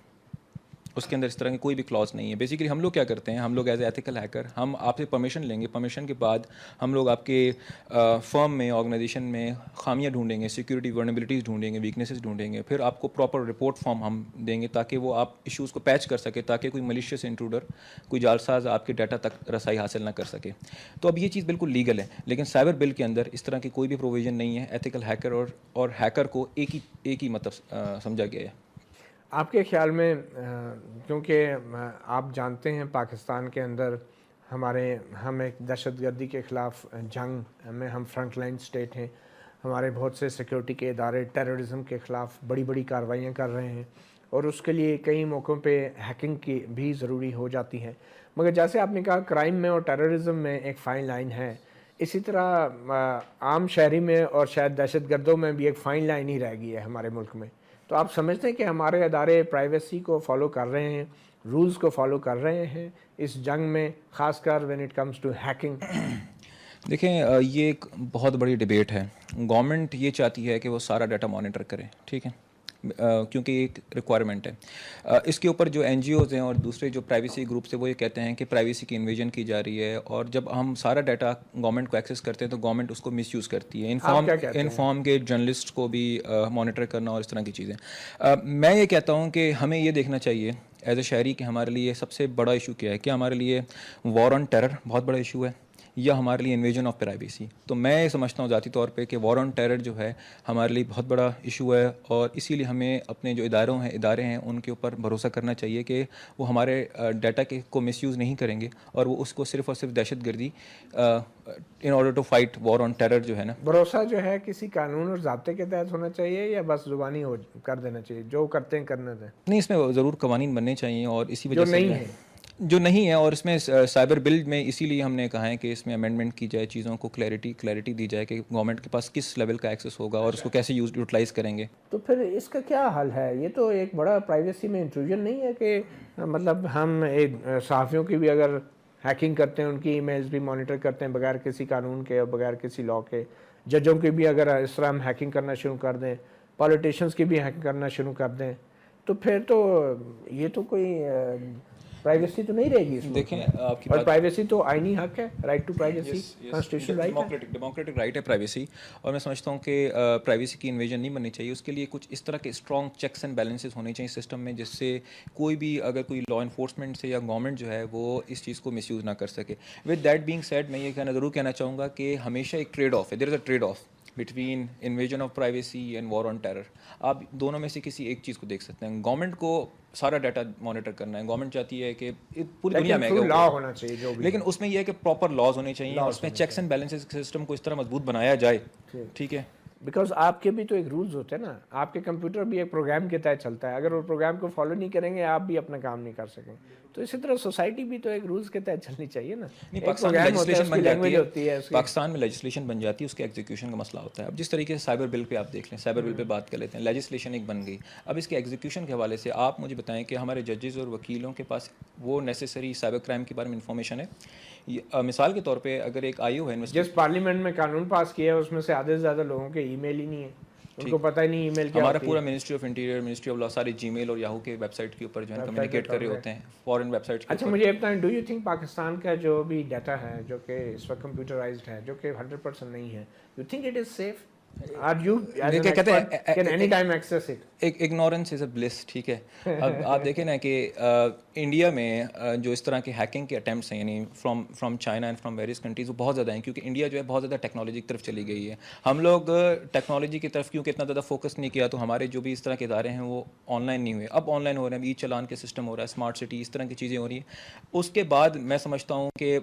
اس کے اندر اس طرح کی کوئی بھی کلاس نہیں ہے. بیسیکلی ہم لوگ کیا کرتے ہیں, ہم لوگ ایز اے ایتھیکل ہیکر, ہم آپ سے پرمیشن لیں گے, پرمیشن کے بعد ہم لوگ آپ کے فرم میں, آرگنائزیشن میں خامیاں ڈھونڈیں گے, سیکورٹی ورنیبلٹیز ڈھونڈیں گے, ویکنیسز ڈھونڈیں گے, پھر آپ کو پراپر رپورٹ فارم ہم دیں گے تاکہ وہ آپ ایشوز کو پیچ کر سکے, تاکہ کوئی ملیشیس انٹروڈر, کوئی جالساز آپ کے ڈاٹا تک رسائی حاصل نہ کر سکے. تو اب یہ چیز بالکل لیگل ہے, لیکن سائبر بل کے اندر اس طرح کی کوئی بھی پروویژن نہیں ہے. ایتھیکل ہیکر اور ہیکر کو ایک ہی مطلب سمجھا گیا ہے. آپ کے خیال میں, کیونکہ آپ جانتے ہیں پاکستان کے اندر ہم ایک دہشت گردی کے خلاف جنگ میں ہم فرنٹ لائن اسٹیٹ ہیں, ہمارے بہت سے سیکیورٹی کے ادارے ٹیررزم کے خلاف بڑی بڑی کارروائیاں کر رہے ہیں اور اس کے لیے کئی موقعوں پہ ہیکنگ کی بھی ضروری ہو جاتی ہے. مگر جیسے آپ نے کہا کرائم میں اور ٹیررزم میں ایک فائن لائن ہے, اسی طرح عام شہری میں اور شاید دہشت گردوں میں بھی ایک فائن لائن ہی رہ گئی ہے ہمارے ملک میں. تو آپ سمجھتے ہیں کہ ہمارے ادارے پرائیویسی کو فالو کر رہے ہیں, رولز کو فالو کر رہے ہیں اس جنگ میں, خاص کر when it comes to hacking? دیکھیں یہ ایک بہت بڑی ڈیبیٹ ہے. گورنمنٹ یہ چاہتی ہے کہ وہ سارا ڈیٹا مانیٹر کرے, ٹھیک ہے, کیونکہ ایک ریکوائرمنٹ ہے. اس کے اوپر جو این جی اوز ہیں اور دوسرے جو پرائیویسی گروپس ہیں وہ یہ کہتے ہیں کہ پرائیویسی کی انویژن کی جا رہی ہے, اور جب ہم سارا ڈیٹا گورنمنٹ کو ایکسیس کرتے ہیں تو گورنمنٹ اس کو مس یوز کرتی ہے. انفارم کے جرنلسٹ کو بھی مانیٹر کرنا اور اس طرح کی چیزیں. میں یہ کہتا ہوں کہ ہمیں یہ دیکھنا چاہیے ایز اے شہری کہ ہمارے لیے سب سے بڑا ایشو کیا ہے. کیا ہمارے لیے وار آن ٹیرر بہت بڑا ایشو ہے یا ہمارے لیے انویژن آف پرائیویسی؟ تو میں سمجھتا ہوں ذاتی طور پہ کہ وار آن ٹیرر جو ہے ہمارے لیے بہت بڑا ایشو ہے, اور اسی لیے ہمیں اپنے جو ادارے ہیں ان کے اوپر بھروسہ کرنا چاہیے کہ وہ ہمارے ڈیٹا کو مس یوز نہیں کریں گے, اور وہ اس کو صرف اور صرف دہشت گردی in order to fight war on terror جو ہے نا. بھروسہ جو ہے کسی قانون اور ضابطے کے تحت ہونا چاہیے یا بس زبانی کر دینا چاہیے, جو کرتے ہیں کرنے دیں؟ نہیں, اس میں ضرور قوانین بننے چاہیے, اور اسی وجہ جو سے نہیں ہے, اور اس میں سائبر بل میں اسی لیے ہم نے کہا ہے کہ اس میں امینڈمنٹ کی جائے, چیزوں کو کلیئرٹی دی جائے کہ گورنمنٹ کے پاس کس لیول کا ایکسیس ہوگا اور اس کو کیسے یوٹیلائز کریں گے. تو پھر اس کا کیا حل ہے؟ یہ تو ایک بڑا پرائیویسی میں انٹروژن نہیں ہے کہ مطلب ہم صحافیوں کی بھی اگر ہیکنگ کرتے ہیں, ان کی ای میلز بھی مانیٹر کرتے ہیں بغیر کسی قانون کے اور بغیر کسی لاء کے, ججوں کی بھی اگر اس طرح ہم ہیکنگ کرنا شروع کر دیں, پولیٹیشنز کی بھی ہیکنگ کرنا شروع کر دیں, تو پھر تو یہ تو کوئی پرائیویسی تو نہیں رہے گی اس میں. دیکھیں آپ کی اور پرائیویسی تو آئینی حق ہے, right to privacy, constitutional right ہے, ڈیموکریٹک رائٹ ہے پرائیویسی. اور میں سمجھتا ہوں کہ پرائیویسی کی انویژن نہیں بننی چاہیے. اس کے لیے کچھ اس طرح کے اسٹرانگ چیکس اینڈ بیلنسز ہونے چاہیے سسٹم میں, جس سے کوئی بھی اگر کوئی لا انفورسمنٹ سے یا گورنمنٹ جو ہے وہ اس چیز کو مس یوز نہ کر سکے. ود دیٹ بینگ سیڈ میں یہ ضرور کہنا چاہوں گا کہ ہمیشہ ایک ٹریڈ آف ہے, there is a trade off between invasion of privacy and war on terror. آپ دونوں میں سے کسی ایک چیز کو دیکھ سکتے ہیں. گورنمنٹ کو سارا ڈیٹا مانیٹر کرنا ہے, گورنمنٹ چاہتی ہے کہ پوری دنیا میں لا ہونا چاہیے جو بھی, لیکن اس میں یہ ہے کہ پراپر لاز ہونے چاہیے, اور اس میں چیکس اینڈ بیلنسز سسٹم کو اس طرح مضبوط بنایا جائے, ٹھیک ہے. بیکاز آپ کے بھی تو ایک رولز ہوتے ہیں نا, آپ کے کمپیوٹر بھی ایک پروگرام کے تحت چلتا ہے, اگر وہ پروگرام کو فالو نہیں کریں گے آپ بھی اپنا کام نہیں کر سکیں. تو اسی طرح سوسائٹی بھی تو ایک رولز کے تحت چلنی چاہیے نا. پاکستان میں لیجسلیشن بن جاتی ہے, پاکستان میں لیجسلیشن بن جاتی ہے, اس کے ایگزیکیوشن کا مسئلہ ہوتا ہے. اب جس طریقے سے سائبر بل پہ آپ دیکھ لیں, سائبر بل پہ بات کر لیتے ہیں, لیجسلیشن ایک بن گئی. اب اس کے ایگزیکیوشن کے حوالے سے آپ مجھے بتائیں کہ ہمارے ججز اور وکیلوں کے پاس وہ نیسیسری سائبر کرائم کے بارے میں انفارمیشن ہے؟ مثال کے طور پہ اگر ایک آئی او ہے, جس پارلیمنٹ میں قانون پاس کیا ہے اس میں سے آدھے سے زیادہ لوگوں کے ای میل ہی نہیں ہے, ان کو پتہ ہی نہیں ای میل کیا. ہمارا پورا ministry of interior, ministry of law سارے جی میل اور یاہو کے ویب سائٹ کے اوپر جو ہے کمیونیکیٹ کر رہے ہوتے ہیں, فورن ویب سائٹس. اچھا مجھے بتائیں, ڈو یو تھنک پاکستان کا جو بھی ڈیٹا ہے جو کہ اس وقت کمپیوٹرائزڈ ہے, جو کہ 100% نہیں ہے, you think it is safe? Are you as an expert can anytime access it? Ignorance is a bliss, ٹھیک ہے. اب آپ دیکھیں نا کہ انڈیا میں جو اس طرح کے ہیکنگ کے اٹیمپٹس ہیں, یعنی from China and from various countries, وہ بہت زیادہ ہیں, کیونکہ انڈیا جو ہے بہت زیادہ ٹیکنالوجی کی طرف چلی گئی ہے. ہم لوگ ٹیکنالوجی کی طرف کیونکہ اتنا زیادہ فوکس نہیں کیا, تو ہمارے جو بھی اس طرح کے ادارے ہیں وہ آن لائن نہیں ہوئے. اب آن لائن ہو رہے ہیں, ای چلان کے سسٹم ہو رہا ہے, اسمارٹ سٹی, اس طرح کی چیزیں ہو رہی ہیں. اس کے بعد میں سمجھتا ہوں کہ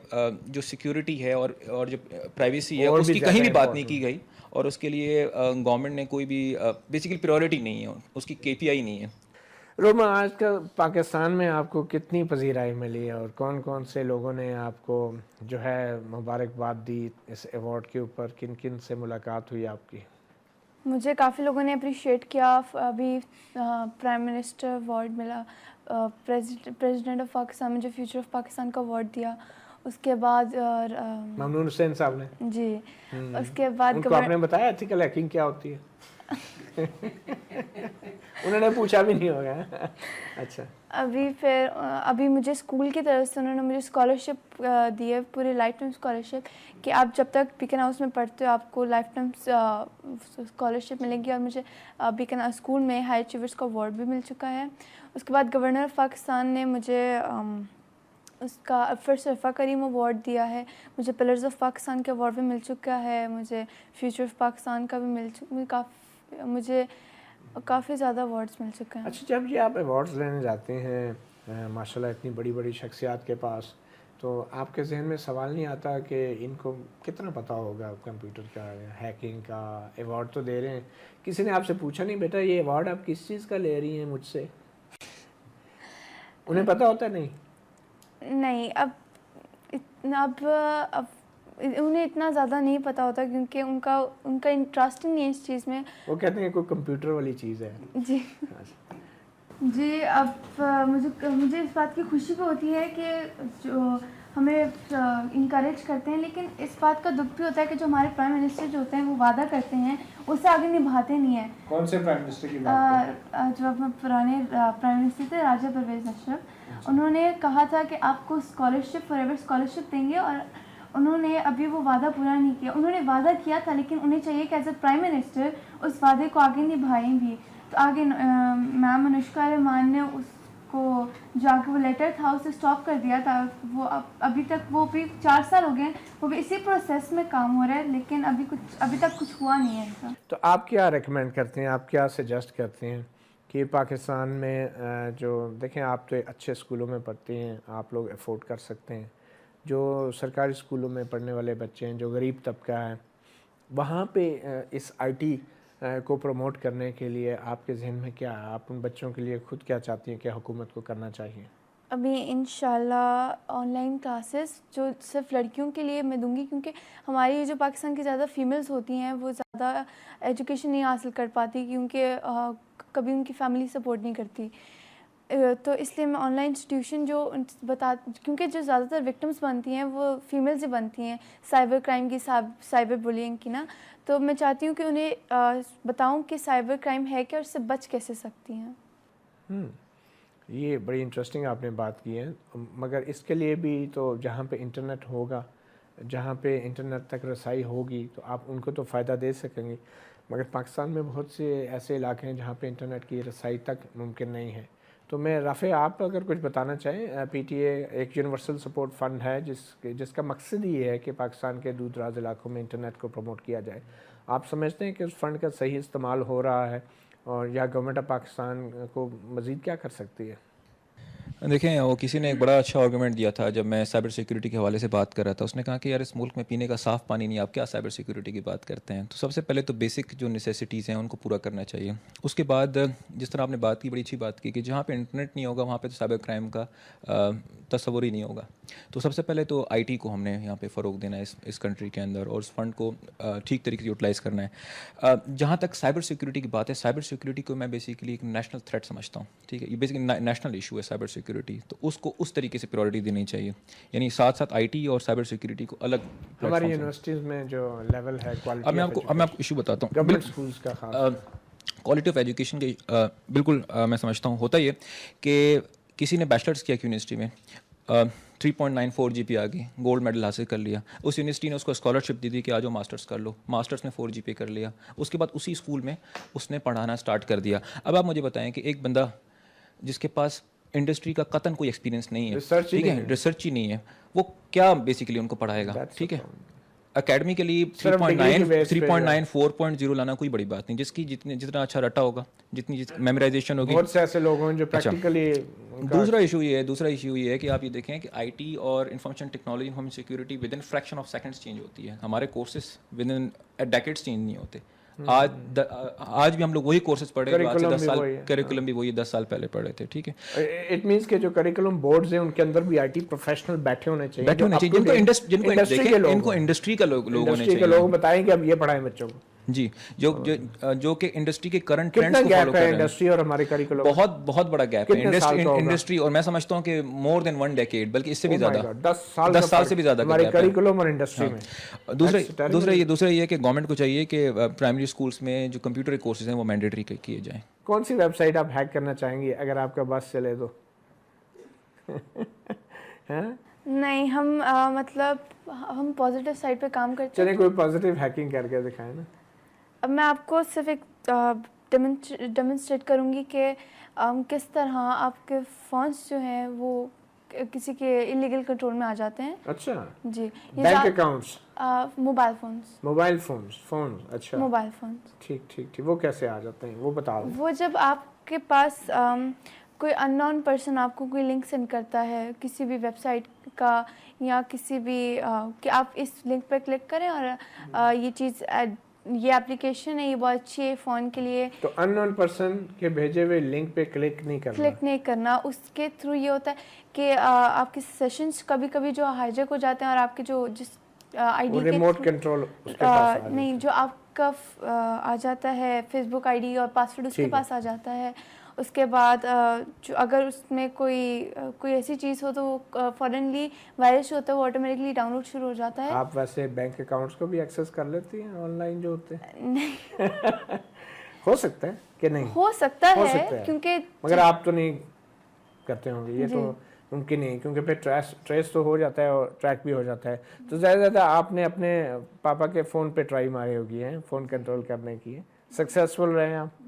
جو سیکیورٹی ہے اور جو پرائیویسی ہے اس کی کہیں بھی بات نہیں کی گئی, اور اس کے لیے گورنمنٹ نے کوئی بھی بیسیکلی پریورٹی نہیں ہے, اس کی KPI نہیں ہے. روما, آج کل پاکستان میں آپ کو کتنی پذیرائی ملی ہے, اور کون کون سے لوگوں نے آپ کو جو ہے مبارکباد دی اس ایوارڈ کے اوپر؟ کن کن سے ملاقات ہوئی آپ کی؟ مجھے کافی لوگوں نے اپریشیٹ کیا. ابھی پرائم منسٹر ایوارڈ ملا, پریزیڈنٹ آف پاکستان مجھے فیوچر آف پاکستان کا ایوارڈ دیا. اس کے بعد ممنون حسین صاحب نے, جی, اس کے بعد ان کو آپ نے بتایا ایتھیکل ہیکنگ کیا ہوتی ہے؟ انہوں نے پوچھا بھی نہیں ہوگا. اچھا, ابھی مجھے اسکول کی طرف سے انہوں نے مجھے اسکالرشپ دی ہے, پوری لائف ٹائم اسکالرشپ, کہ آپ جب تک بیکن ہاؤس میں پڑھتے ہو آپ کو لائف ٹائم اسکالرشپ ملے گی. اور مجھے بیکن اسکول میں ہائی اچیورس کا ایوارڈ بھی مل چکا ہے. اس کے بعد گورنر آف پاکستان نے مجھے اس کا فرسٹ عرفہ کریم ایوارڈ دیا ہے. مجھے پلرز آف پاکستان کا ایوارڈ بھی مل چکا ہے. مجھے فیوچر آف پاکستان کا بھی مل چکا, مجھے کافی زیادہ ایوارڈز مل چکے ہیں. اچھا, جب یہ آپ ایوارڈز لینے جاتے ہیں ماشاء اللہ اتنی بڑی بڑی شخصیات کے پاس, تو آپ کے ذہن میں سوال نہیں آتا کہ ان کو کتنا پتہ ہوگا کمپیوٹر کا, ہیکنگ کا؟ ایوارڈ تو دے رہے ہیں, کسی نے آپ سے پوچھا نہیں بیٹا یہ ایوارڈ آپ کس چیز کا لے رہی ہیں مجھ سے؟ انہیں پتہ ہوتا نہیں؟ نہیں, اب انہیں اتنا زیادہ نہیں پتہ ہوتا کیونکہ ان کا انٹرسٹ نہیں ہے اس چیز میں. وہ کہتے ہیں کوئی کمپیوٹر والی چیز ہے. جی جی, اب مجھے اس بات کی خوشی بھی ہوتی ہے کہ جو ہمیں انکریج کرتے ہیں, لیکن اس بات کا دکھ بھی ہوتا ہے کہ جو ہمارے پرائم منسٹر جو ہوتے ہیں وہ وعدہ کرتے ہیں اسے آگے نبھاتے نہیں ہیں. کون سے پرائم منسٹر کی بات کرتے ہیں؟ جو اپنے پرانے پرائم منسٹر تھے راجہ پرویز اشرف, انہوں نے کہا تھا کہ آپ کو اسکالرشپ فار ایور اسکالرشپ دیں گے, اور انہوں نے ابھی وہ وعدہ پورا نہیں کیا. انہوں نے وعدہ کیا تھا لیکن انہیں چاہیے کہ ایز اے پرائم منسٹر اس وعدے کو آگے نبھائیں بھی. تو آگے میم انوشکا رحمان نے اس کو جو آگے وہ لیٹر تھا اسے اسٹاپ کر دیا تھا. وہ ابھی تک وہ بھی 4 سال ہو گئے, وہ بھی اسی پروسیس میں کام ہو رہا ہے, لیکن ابھی تک کچھ ہوا نہیں ہے ایسا. تو آپ کیا ریکمینڈ کرتے ہیں, آپ کیا سجیسٹ کرتے ہیں کہ پاکستان میں جو دیکھیں آپ تو اچھے اسکولوں میں پڑھتے ہیں, آپ لوگ افورڈ کر سکتے ہیں, جو سرکاری اسکولوں میں پڑھنے والے بچے ہیں جو غریب طبقہ ہے, وہاں پہ اس آئی ٹی کو پروموٹ کرنے کے لیے آپ کے ذہن میں کیا ہے؟ آپ ان بچوں کے لیے خود کیا چاہتی ہیں کہ حکومت کو کرنا چاہیے؟ ابھی انشاءاللہ آن لائن کلاسز جو صرف لڑکیوں کے لیے میں دوں گی, کیونکہ ہماری جو پاکستان کی زیادہ فیمیلز ہوتی ہیں وہ زیادہ ایجوکیشن نہیں حاصل کر پاتی کیونکہ کبھی ان کی فیملی سپورٹ نہیں کرتی. تو اس لیے میں آن لائن انسٹیٹیوشن جو کیونکہ جو زیادہ تر وکٹمس بنتی ہیں وہ فیمیلز ہی بنتی ہیں سائبر کرائم کی, سائبر بولینگ کی نا. تو میں چاہتی ہوں کہ انہیں بتاؤں کہ سائبر کرائم ہے کیا اور اس سے بچ کیسے سکتی ہیں. یہ بڑی انٹرسٹنگ آپ نے بات کی ہے, مگر اس کے لیے بھی تو جہاں پہ انٹرنیٹ ہوگا, جہاں پہ انٹرنیٹ تک رسائی ہوگی تو آپ ان کو تو فائدہ دے سکیں گے, مگر پاکستان میں بہت سے ایسے علاقے ہیں جہاں پہ انٹرنیٹ کی رسائی تک ممکن نہیں ہے. تو میں رافع, آپ اگر کچھ بتانا چاہیں, پی ٹی اے ایک یونیورسل سپورٹ فنڈ ہے جس کا مقصد یہ ہے کہ پاکستان کے دور دراز علاقوں میں انٹرنیٹ کو پروموٹ کیا جائے. آپ سمجھتے ہیں کہ اس فنڈ کا صحیح استعمال ہو رہا ہے, اور یا گورنمنٹ آف پاکستان کو مزید کیا کر سکتی ہے؟ دیکھیں, وہ کسی نے ایک بڑا اچھا آرگومنٹ دیا تھا جب میں سائبر سیکورٹی کے حوالے سے بات کر رہا تھا. اس نے کہا کہ یار اس ملک میں پینے کا صاف پانی نہیں, آپ کیا سائبر سیکورٹی کی بات کرتے ہیں؟ تو سب سے پہلے تو بیسک جو نیسیسٹیز ہیں ان کو پورا کرنا چاہیے. اس کے بعد جس طرح آپ نے بات کی, بڑی اچھی بات کی کہ جہاں پہ انٹرنیٹ نہیں ہوگا وہاں پہ تو سائبر کرائم کا تصور ہی نہیں ہوگا. تو سب سے پہلے تو آئی ٹی کو ہم نے یہاں پہ فروغ دینا ہے اس کنٹری کے اندر, اور اس فنڈ کو ٹھیک طریقے سے یوٹیلائز کرنا ہے. جہاں تک سائبر سیکورٹی کی بات ہے, سائبر سیکورٹی کو میں بیسیکلی ایک نیشنل تھریٹ سمجھتا ہوں. ٹھیک ہے, یہ بیسیکلی نیشنل ایشو ہے سائبر سیکورٹی, تو اس کو اس طریقے سے پریورٹی دینی چاہیے. یعنی ساتھ ساتھ آئی ٹی اور سائبر سیکورٹی کو الگ. ہماری یونیورسٹیز میں جو لیول ہے کوالٹی, اب میں آپ کو ایشو بتاتا ہوں. گورنمنٹ اسکولس کا خاص کوالٹی آف ایجوکیشن کے بالکل میں سمجھتا ہوں ہوتا یہ کہ کسی نے بیچلرس کیا یونیورسٹی میں, 3.94 جی پی آ گئی, گولڈ میڈل حاصل کر لیا, اس یونیورسٹی نے اس کو اسکالرشپ دی کہ آ جاؤ ماسٹرس کر لو, ماسٹرس میں 4 جی پی کر لیا. اس کے بعد اسی اسکول میں اس نے پڑھانا اسٹارٹ کر دیا. اب آپ مجھے بتائیں کہ ایک بندہ جس کے پاس انڈسٹری کا قطن کوئی ایکسپیرینس نہیں ہے, ٹھیک ہے, ریسرچ ہی نہیں ہے, وہ کیا بیسیکلی ان کو پڑھائے گا؟ ٹھیک ہے, اکیڈمی کے لیے 3.9 4.0 لانا کوئی بڑی بات نہیں. جس کی جتنا اچھا رٹا ہوگا, جتنی میمورائزیشن ہوگی. بہت سے ایسے لوگ ہیں جو پریکٹیکلی. دوسرا ایشو یہ ہے کہ آپ یہ دیکھیں کہ آئی ٹی اور information technology, information security with in fraction of seconds change ہوتی ہے. ہمارے courses with in decades change نہیں ہوتے. آج بھی ہم لوگ وہی کورسز پڑھے, 10 سال کریکولم بھی وہی 10 سال پہلے پڑھے تھے. ٹھیک ہے, اٹ مینس کہ جو کریکولم بورڈز ہیں ان کے اندر بھی آئی ٹی پروفیشنل بیٹھے ہونے چاہیے, جن کو انڈسٹری کا لوگ ہونے چاہیے, لوگ بتائیں کہ اب یہ پڑھائیں بچوں کو. جی, جو کہ انڈسٹری کے کرنٹ ٹرینڈز کو فالو کر رہے ہیں. انڈسٹری اور ہماری کریکولم بہت بڑا گیپ ہے. انڈسٹری, اور میں سمجھتا ہوں کہ مور دین 1 ڈیکیڈ, بلکہ اس سے بھی زیادہ, 10 سال سے بھی زیادہ ہماری کریکولم اور انڈسٹری میں. دوسرا یہ کہ گورنمنٹ کو چاہیے کہ پرائمری اسکولس میں جو کمپیوٹر کورسز ہیں وہ مینڈیٹری کیے جائیں. کون سی ویب سائٹ آپ ہیک کرنا چاہیں گے اگر آپ کا بس چلے تو؟ نہیں, ہم پازیٹیو سائڈ پہ کام کرتے ہیں. چلیں کوئی پازیٹیو ہیکنگ کر کے دکھائیں نا. اب میں آپ کو صرف ایک ڈیمونسٹریٹ کروں گی کہ کس طرح آپ کے فونس جو ہیں وہ کسی کے انلیگل کنٹرول میں آ جاتے ہیں. اچھا جی, بینک اکاؤنٹس, موبائل فونس. اچھا موبائل فونس, ٹھیک, وہ کیسے آ جاتے ہیں وہ بتا دیں. وہ جب آپ کے پاس کوئی ان نون پرسن آپ کو کوئی لنک سینڈ کرتا ہے کسی بھی ویب سائٹ کا یا کسی بھی کہ آپ اس لنک پہ کلک کریں اور یہ چیز یہ اپلیکیشن ہے، یہ بہت اچھی ہے فون کے لیے. تو ان نون پرسن کے بھیجے ہوئے لنک پہ کلک نہیں کرنا. اس کے تھرو یہ ہوتا ہے کہ آپ کے سیشنز کبھی کبھی جو ہائیجیک ہو جاتے ہیں اور آپ کے جو جس آئی ڈی ریموٹ کنٹرول نہیں، جو آپ کا آ جاتا ہے فیس بک آئی ڈی اور پاسورڈ اس کے پاس آ جاتا ہے. اس کے بعد جو اگر اس میں کوئی ایسی چیز ہو تو وہ فورنلی وائرس جو ہوتا ہے وہ آٹومیٹکلی ڈاؤن لوڈ شروع ہو جاتا ہے. آپ ویسے بینک اکاؤنٹس کو بھی ایکسیس کر لیتی ہیں آن لائن جو ہوتے ہیں؟ نہیں ہو سکتا ہے کہ نہیں؟ ہو سکتا ہے کیونکہ مگر آپ تو نہیں کرتے ہوں گے، یہ تو ممکن نہیں، کیونکہ پھر ٹریس تو ہو جاتا ہے اور ٹریک بھی ہو جاتا ہے. تو زیادہ آپ نے اپنے پاپا کے فون پہ ٹرائی ماری ہوگی ہے فون کنٹرول کرنے کی، سکسیسفل رہے آپ.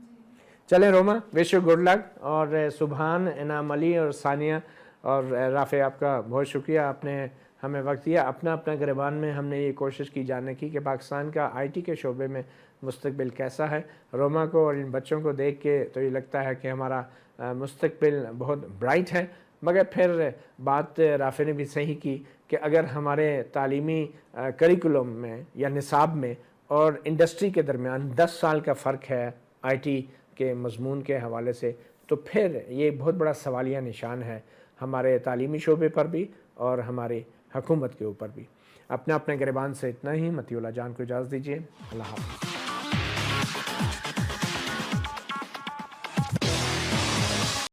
چلیں روما، وش یو گڈ لک. اور سبحان، انعام علی اور ثانیہ اور رافع، آپ کا بہت شکریہ، آپ نے ہمیں وقت دیا. اپنا گریبان میں ہم نے یہ کوشش کی جاننے کی کہ پاکستان کا آئی ٹی کے شعبے میں مستقبل کیسا ہے. روما کو اور ان بچوں کو دیکھ کے تو یہ لگتا ہے کہ ہمارا مستقبل بہت برائٹ ہے. مگر پھر بات رافع نے بھی صحیح کی کہ اگر ہمارے تعلیمی کریکولم میں یا نصاب میں اور انڈسٹری کے درمیان 10 سال کا فرق ہے آئی ٹی کے مضمون کے حوالے سے، تو پھر یہ بہت بڑا سوالیہ نشان ہے ہمارے تعلیمی شعبے پر بھی اور ہماری حکومت کے اوپر بھی. اپنے گریبان سے اتنا ہی. مطیع اللہ جان کو اجازت دیجیے. اللہ حافظ.